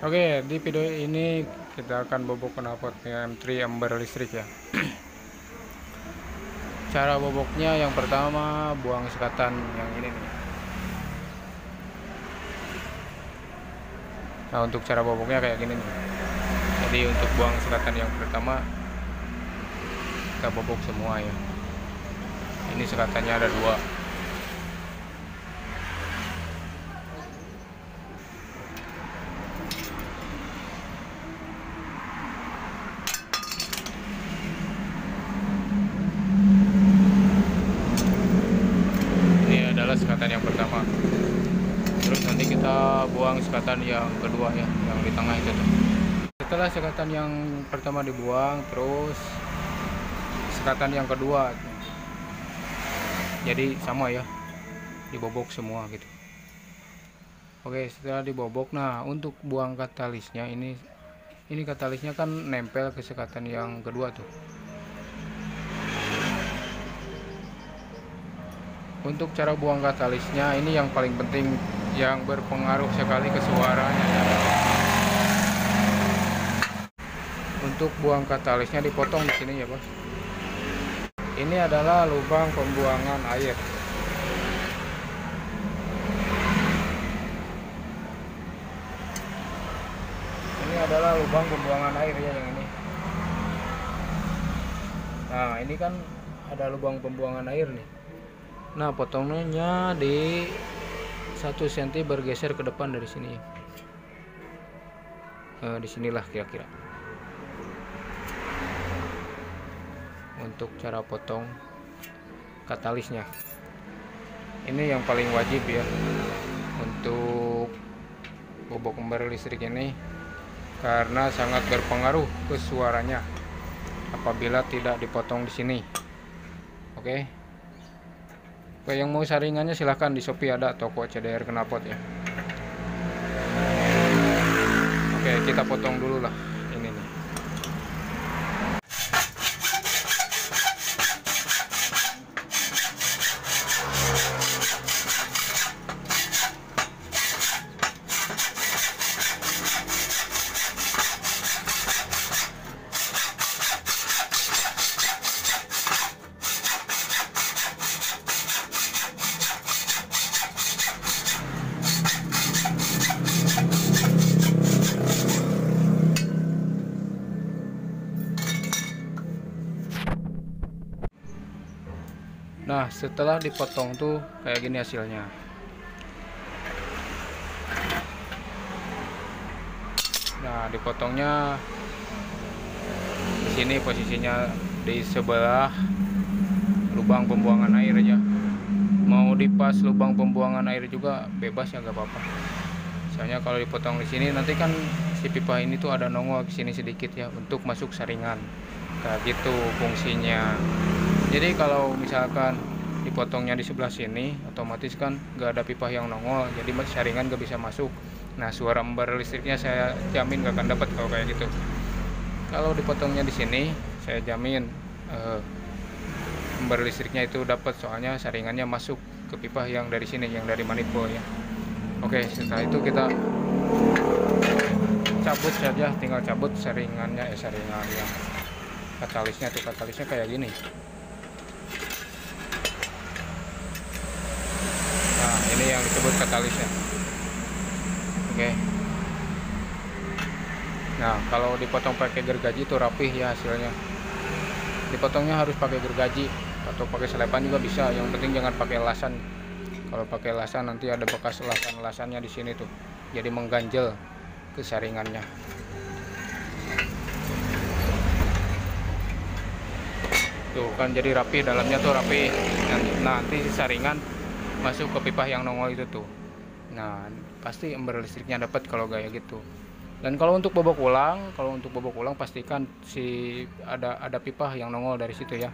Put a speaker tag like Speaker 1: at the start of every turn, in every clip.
Speaker 1: Oke, di video ini kita akan bobok knalpot M3 ember listrik ya. Cara boboknya yang pertama buang sekatan yang ini nih. Nah, untuk cara boboknya kayak gini nih. Jadi untuk buang sekatan yang pertama kita bobok semua ya. Ini sekatannya ada 2. Sekatan yang pertama, terus nanti kita buang sekatan yang kedua ya, yang di tengah itu tuh. Setelah sekatan yang pertama dibuang, terus sekatan yang kedua, jadi sama ya, dibobok semua gitu. Oke, setelah dibobok, nah untuk buang katalisnya ini katalisnya kan nempel ke sekatan yang kedua tuh. Untuk cara buang katalisnya ini yang paling penting, yang berpengaruh sekali ke suaranya ya. Untuk buang katalisnya dipotong di sini ya, Bos. Ini adalah lubang pembuangan air. Ini adalah lubang pembuangan air ya, yang ini. Nah, ini kan ada lubang pembuangan air nih. Nah, potongnya di 1 cm bergeser ke depan dari sini. Disinilah kira-kira. Untuk cara potong katalisnya, ini yang paling wajib ya untuk bobok ember listrik ini, karena sangat berpengaruh ke suaranya apabila tidak dipotong di sini. Oke. Yang mau saringannya silahkan di Shopee, ada toko CDR knalpot ya. Oke, kita potong dulu lah ini nih. Nah, setelah dipotong tuh kayak gini hasilnya. Nah, dipotongnya di sini posisinya di sebelah lubang pembuangan air aja. Mau dipas lubang pembuangan air juga bebas ya, gak apa-apa. Soalnya kalau dipotong di sini nanti kan si pipa ini tuh ada nongol ke sini sedikit ya untuk masuk saringan. Kayak gitu fungsinya. Jadi kalau misalkan dipotongnya di sebelah sini, otomatis kan gak ada pipa yang nongol, jadi saringan gak bisa masuk. Nah, suara ember listriknya saya jamin gak akan dapat kalau kayak gitu. Kalau dipotongnya di sini, saya jamin ember listriknya itu dapat, soalnya saringannya masuk ke pipa yang dari sini, yang dari manifold ya. Oke, setelah itu kita cabut saja, tinggal cabut saringannya, saringannya. Katalisnya tuh, katalisnya kayak gini. Nah, ini yang disebut katalisnya. Oke. Nah, kalau dipotong pakai gergaji itu rapih ya hasilnya. Dipotongnya harus pakai gergaji atau pakai selepan juga bisa. Yang penting jangan pakai lasan. Kalau pakai lasan nanti ada bekas lasan-lasannya di sini tuh. Jadi mengganjel ke saringannya. Tuh kan jadi rapi, dalamnya tuh rapi. Nanti saringan masuk ke pipa yang nongol itu tuh. Nah, pasti ember listriknya dapat kalau gaya gitu. Dan kalau untuk bobok ulang pastikan ada pipa yang nongol dari situ ya.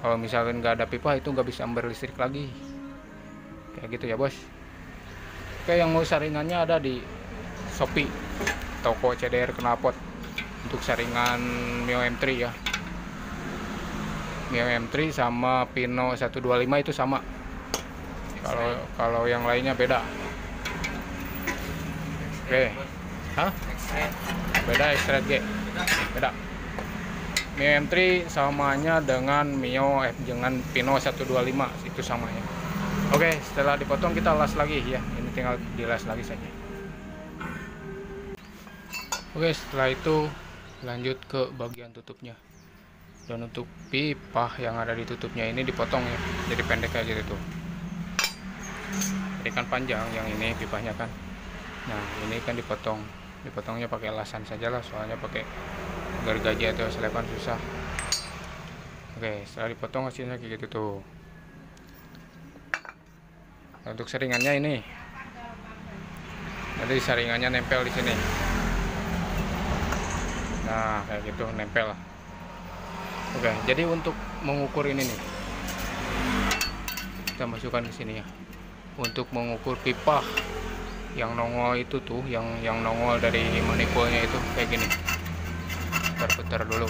Speaker 1: Kalau misalkan nggak ada pipa, itu nggak bisa ember listrik lagi. Kayak gitu ya, Bos. Oke, yang mau saringannya ada di Shopee, toko CDR knalpot untuk saringan Mio M3 ya. Mio M3 sama Pino 125 itu sama. Kalau yang lainnya beda. Oke. Hah? Beda X-Red G. Beda. Mio M3 samanya dengan Mio dengan Pino 125 itu samanya. Oke, setelah dipotong kita las lagi ya. Ini tinggal dilas lagi saja. Oke, setelah itu lanjut ke bagian tutupnya. Dan untuk pipa yang ada di tutupnya ini dipotong ya, jadi pendek aja gitu. Jadi kan panjang yang ini pipanya kan. Nah, ini kan dipotongnya pakai lasan saja lah, soalnya pakai gergaji atau selepan susah. Oke, setelah dipotong hasilnya kayak gitu tuh. Nah, untuk saringannya ini, nanti saringannya nempel di sini. Nah, kayak gitu nempel. Oke, jadi untuk mengukur ini nih, kita masukkan ke sini ya. Untuk mengukur pipa yang nongol itu tuh, yang nongol dari manifolnya itu kayak gini. Putar dulu.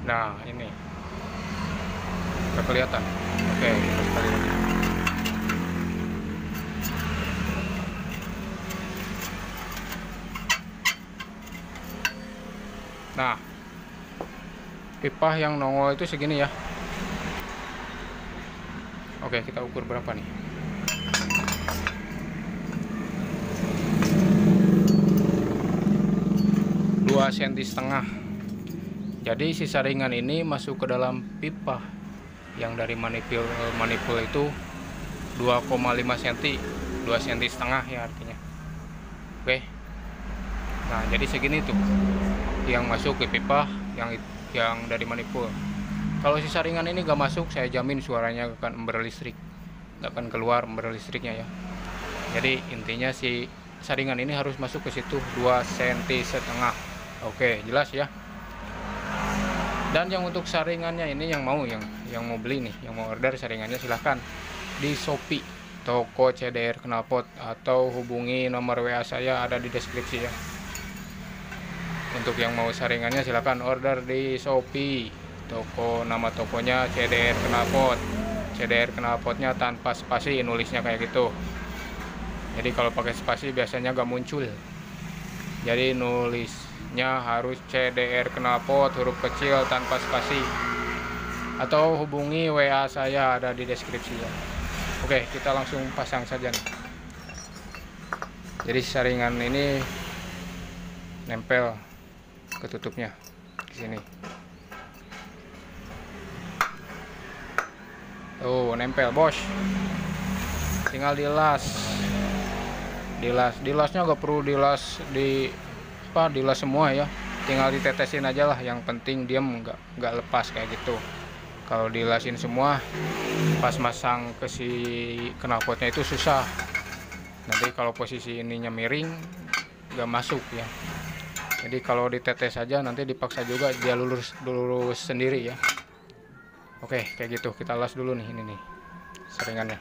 Speaker 1: Nah, ini udah kelihatan. Oke, kita sekali lagi. Nah, pipa yang nongol itu segini ya. Oke, kita ukur berapa nih? Dua senti setengah. Jadi si saringan ini masuk ke dalam pipa yang dari manipul itu 2,5 cm, 2 cm setengah ya artinya. Oke. Nah, jadi segini tuh yang masuk ke pipa yang dari manipul. Kalau si saringan ini gak masuk, saya jamin suaranya akan berlistrik, gak akan keluar berlistriknya ya. Jadi intinya si saringan ini harus masuk ke situ 2 cm setengah. Oke, jelas ya. Dan yang untuk saringannya ini yang mau beli nih, yang mau order saringannya silahkan di Shopee, toko CDR Knalpot, atau hubungi nomor WA saya ada di deskripsi ya. Untuk yang mau saringannya silahkan order di Shopee, nama tokonya CDR Knalpot. CDR Knalpotnya tanpa spasi, nulisnya kayak gitu. Jadi kalau pakai spasi biasanya gak muncul. Jadi nulisnya harus CDR Knalpot huruf kecil tanpa spasi. Atau hubungi WA saya ada di deskripsi ya. Oke, kita langsung pasang saja nih. Jadi saringan ini nempel ketutupnya di sini. Oh, nempel bos. Tinggal dilasnya gak perlu dilas semua ya. Tinggal ditetesin aja lah, yang penting dia nggak lepas kayak gitu. Kalau dilasin semua pas masang ke si knalpotnya itu susah. Nanti kalau posisi ininya miring nggak masuk ya. Jadi kalau ditetes saja nanti dipaksa juga dia lurus sendiri ya. Oke, kayak gitu. Kita las dulu nih ini nih saringannya.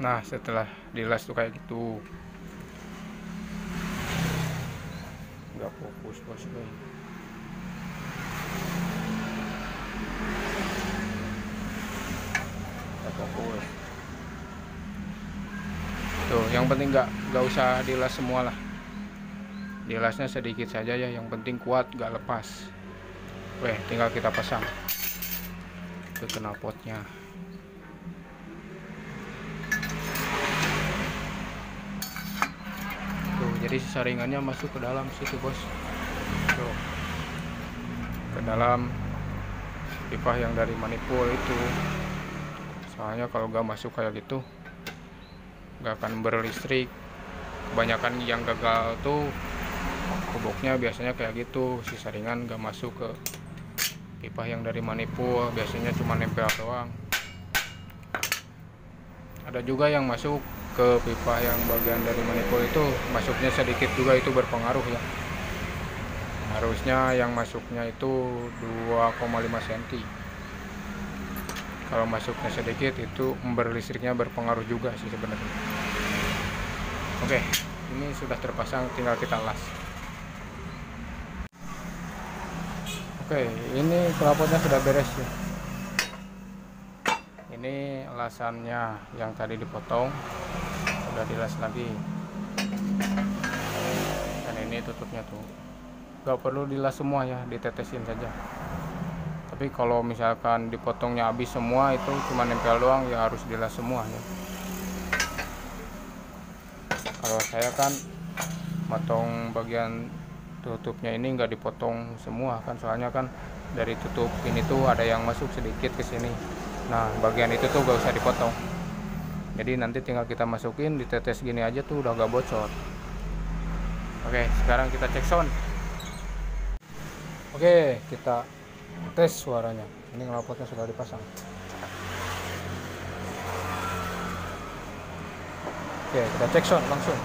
Speaker 1: Nah, setelah dilas tuh kayak gitu. Nggak fokus bos gue. Nggak fokus. Tuh, yang penting nggak usah dilas semua lah. Dilasnya sedikit saja ya, yang penting kuat, nggak lepas. Weh, tinggal kita pasang ke knalpotnya. Tuh, jadi saringannya masuk ke dalam situ bos. Tuh, ke dalam pipa yang dari manipul itu. Soalnya kalau nggak masuk kayak gitu nggak akan berlistrik. Kebanyakan yang gagal tuh koboknya biasanya kayak gitu, si saringan nggak masuk ke pipa yang dari manipul, biasanya cuma nempel doang. Ada juga yang masuk ke pipa yang bagian dari manipul itu masuknya sedikit juga, itu berpengaruh ya. Harusnya yang masuknya itu 2,5 cm. Kalau masuknya sedikit itu berlistriknya berpengaruh juga sih sebenarnya. Oke, ini sudah terpasang, tinggal kita las. Oke, ini knalpotnya sudah beres ya. Ini elasannya yang tadi dipotong sudah dilas lagi, dan ini tutupnya tuh gak perlu dilas semua ya, ditetesin saja. Tapi kalau misalkan dipotongnya habis semua, itu cuma nempel doang ya, harus dilas semua ya. Kalau saya kan motong bagian tutupnya ini nggak dipotong semua kan, soalnya kan dari tutup ini tuh ada yang masuk sedikit ke sini. Nah, bagian itu tuh gak usah dipotong. Jadi nanti tinggal kita masukin, ditetes gini aja tuh udah gak bocor. Oke, sekarang kita cek sound. Oke, kita tes suaranya. Ini knalpotnya sudah dipasang. Oke, kita cek sound langsung.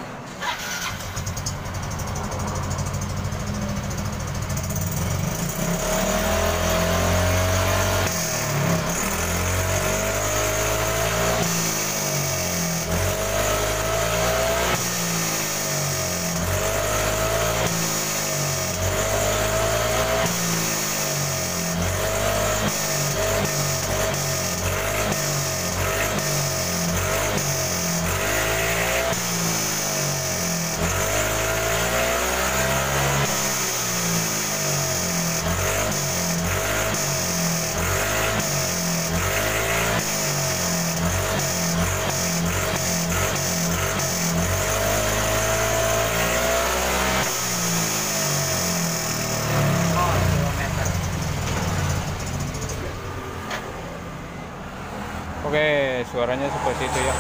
Speaker 1: Oke, suaranya seperti itu ya.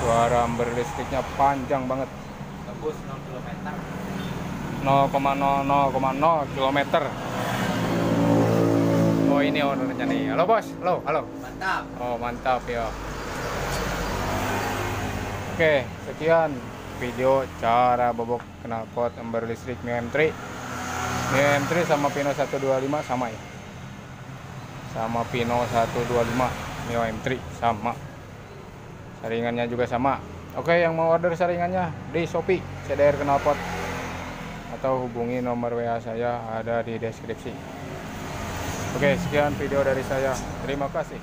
Speaker 1: Suara amber listriknya panjang banget.
Speaker 2: Tembus 0 km.
Speaker 1: 0,00,0 km. Oh, ini ownernya nih. Halo bos, halo.
Speaker 2: Mantap.
Speaker 1: Oh, mantap ya. Oke, sekian video cara bobok knalpot ember listrik Mio M3. Mio M3 sama Pino 125 sama ya. Sama Pino 125 Mio M3 sama. Saringannya juga sama. Oke, yang mau order saringannya di Shopee CDR knalpot, atau hubungi nomor WA saya ada di deskripsi. Oke, sekian video dari saya. Terima kasih.